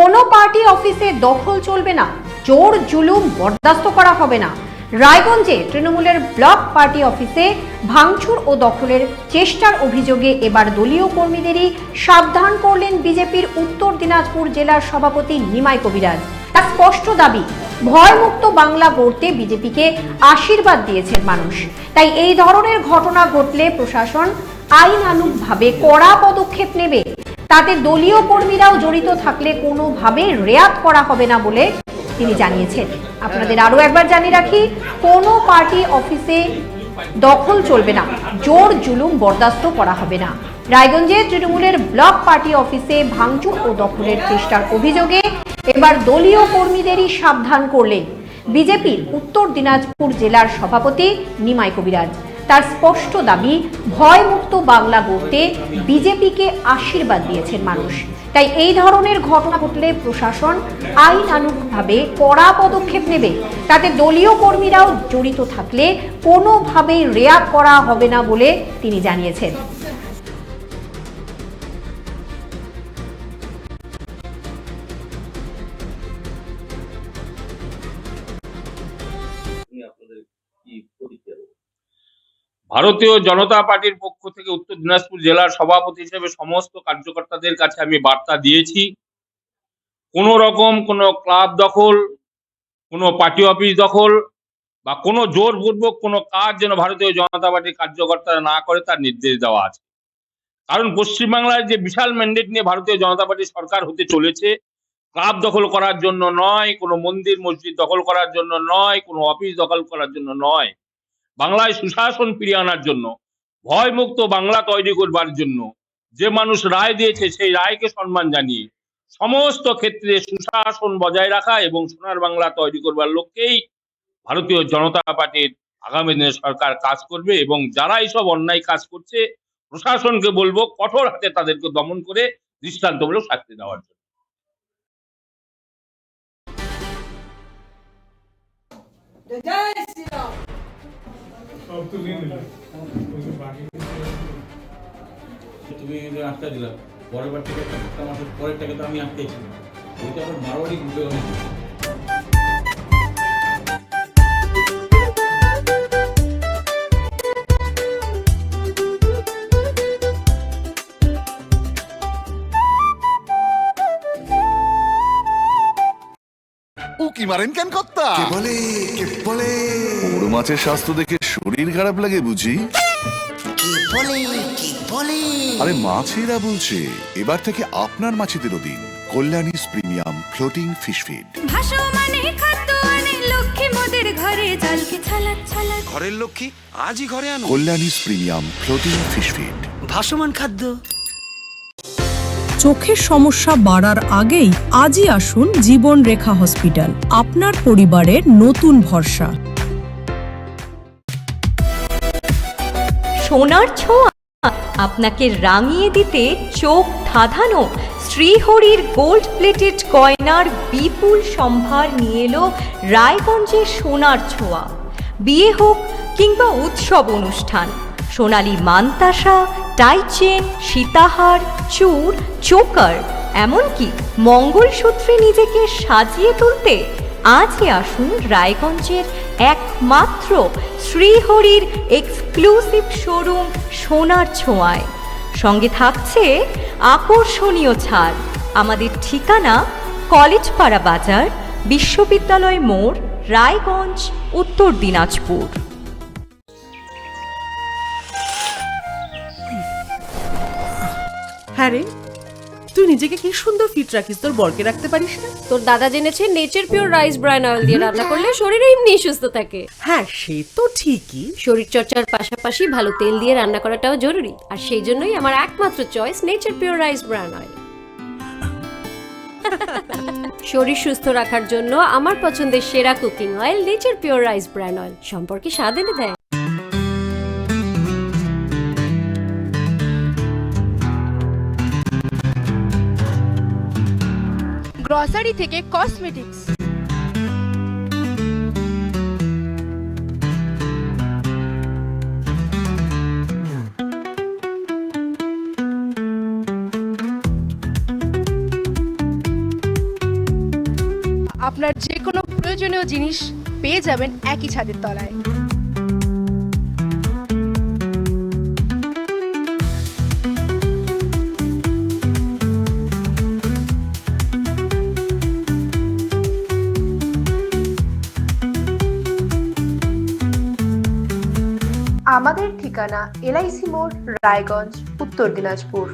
কোনো পার্টি অফিসে দখল চলবে না, জোর জুলুম বরদাস্ত করা হবে না। রায়গঞ্জে তৃণমূলের ব্লক পার্টি অফিসে ভাঙচুর ও দখলের চেষ্টার অভিযোগে এবার দলীয় কর্মীদেরই সাবধান করলেন বিজেপির উত্তর দিনাজপুর জেলার সভাপতি নিমাই কবিরাজ। তার স্পষ্ট দাবি, ভয়মুক্ত বাংলা গড়তে বিজেপিকে আশীর্বাদ দিয়েছেন মানুষ। তাই এই ধরনের ঘটনা ঘটলে প্রশাসন আইনানুগভাবে কড়া পদক্ষেপ নেবে। তাতে দলীয় কর্মীরাও জড়িত থাকলে কোনোভাবে রেয়াত করা হবে না বলে তিনি জানিয়েছেন। আপনাদের আরো একবার জানিয়ে রাখি, কোনো পার্টি অফিসে দখল চলবে না, জোর জুলুম বরদাস্ত করা হবে না। রায়গঞ্জে তৃণমূলের ব্লক পার্টি অফিসে ভাঙচুর ও দখলের চেষ্টার অভিযোগে এবার দলীয় কর্মীদেরই সাবধান করলেন বিজেপির উত্তর দিনাজপুর জেলার সভাপতি নিমাই কবিরাজ। তার স্পষ্ট দাবি, ভয়মুক্ত বাংলা গড়তে বিজেপিকে আশীর্বাদ দিয়েছেন মানুষ। তাই এই ধরনের ঘটনা ঘটলে প্রশাসন আইনানুগভাবে কড়া পদক্ষেপ নেবে। তাতে দলীয় কর্মীরাও জড়িত থাকলে কোনোভাবেই রেয়াত করা হবে না বলে তিনি জানিয়েছেন। ভারতীয় জনতা পার্টির পক্ষ থেকে উত্তর দিনাজপুর জেলার সভাপতি হিসেবে সমস্ত কার্যকর্তাদের কাছে আমি বার্তা দিয়েছি, কোনো রকম কোনো ক্লাব দখল, কোনো পার্টি অফিস দখল বা কোনো জোরপূর্বক কোনো কাজ যেন ভারতীয় জনতা পার্টির কার্যকর্তারা না করে তার নির্দেশ দেওয়া আছে। কারণ পশ্চিমবাংলায় যে বিশাল ম্যান্ডেট নিয়ে ভারতীয় জনতা পার্টির সরকার হতে চলেছে, ক্লাব দখল করার জন্য নয়, কোনো মন্দির মসজিদ দখল করার জন্য নয়, কোনো অফিস দখল করার জন্য নয়, বাংলায় সুশাসন ফিরিয়ে আনার জন্য, ভয়মুক্ত বাংলা তৈরি করবার জন্য যে মানুষ রায় দিয়েছে সেই রায়কে সম্মান জানিয়ে সমস্ত ক্ষেত্রে সুশাসন বজায় রাখা এবং সোনার বাংলা তৈরি করবার লক্ষ্যেই ভারতীয় জনতা পার্টির আগামী দিনে সরকার কাজ করবে। এবং যারা এইসব অন্যায় কাজ করছে, প্রশাসনকে বলবো কঠোর হাতে তাদেরকে দমন করে দৃষ্টান্তমূলক শাস্তি দেওয়ার জন্য। তুমি আটকা দিলা, পরের বার থেকে একটা মাসের পরের টাকা তো আমি আটকেছি, ওইটা আবার মারোয়ারি ঘুরতে হবে। উকি মারেন কেন কর্তা? কে বলে বড় মাছের স্বাস্থ্য দেখে শরীর খারাপ লাগে বুঝি? কে বলে আরে মাছেরা বলছে, এবার থেকে আপনার মাছেদেরও দিন কল্যাণীস প্রিমিয়াম ফ্লোটিং ফিশ ফিড। ভাসমানে খাদ্য আনে লক্ষ্মী মোদের ঘরে, জলকে ছালাত ছালাত ঘরের লক্ষ্মী আজই ঘরে আনো কল্যাণীস প্রিমিয়াম ফ্লোটিং ফিশ ফিড। ভাসমান খাদ্য। চোখের সমস্যা বাড়ার আগেই আজই আসুন জীবন রেখা হসপিটাল, আপনার পরিবারের নতুন ভরসা। সোনার ছোঁয়া আপনাকে রাঙিয়ে দিতে চোখ ধাঁধানো শ্রীহরির গোল্ড প্লেটেড গয়নার বিপুল সম্ভার নিয়ে এলো রায়গঞ্জের সোনার ছোঁয়া। বিয়ে হোক কিংবা উৎসব অনুষ্ঠান, সোনালী মানতাসা, টাইচেন, সীতাহার, চূড়, চোকার, এমনকি মঙ্গলসূত্রে নিজেকে সাজিয়ে তুলতে আজই আসুন রায়গঞ্জের একমাত্র শ্রীহরির এক্সক্লুসিভ শোরুম সোনার ছোঁয়ায়। সঙ্গে থাকছে আকর্ষণীয় ছাড়। আমাদের ঠিকানা কলেজপাড়া বাজার, বিশ্ববিদ্যালয় মোড়, রায়গঞ্জ, উত্তর দিনাজপুর। হ্যাঁ রে, তুই নিজেকে কি সুন্দর ফিট রাখিস, তোর বরকে রাখতে পারিস না? তোর দাদা জেনেছে nature pure rice bran oil দিয়ে রান্না করলে শরীর এমনি সুস্থ থাকে। হ্যাঁ সে তো ঠিকই, শরীর চর্চার পাশাপাশি ভালো তেল দিয়ে রান্না করাটাও জরুরি, আর সেই জন্যই আমার একমাত্র choice nature pure rice bran oil. শরীর সুস্থ রাখার জন্য আমার পছন্দের সেরা cooking oil nature pure rice bran oil, সম্পর্কে স্বাদ এনে দেয়। গ্রসারি থেকে কসমেটিক্স, আপনার যে কোনো প্রয়োজনীয় জিনিস পেয়ে যাবেন একই ছাদের তলায়। আমাদের ঠিকানা LIC মোড়, রায়গঞ্জ, উত্তর দিনাজপুর।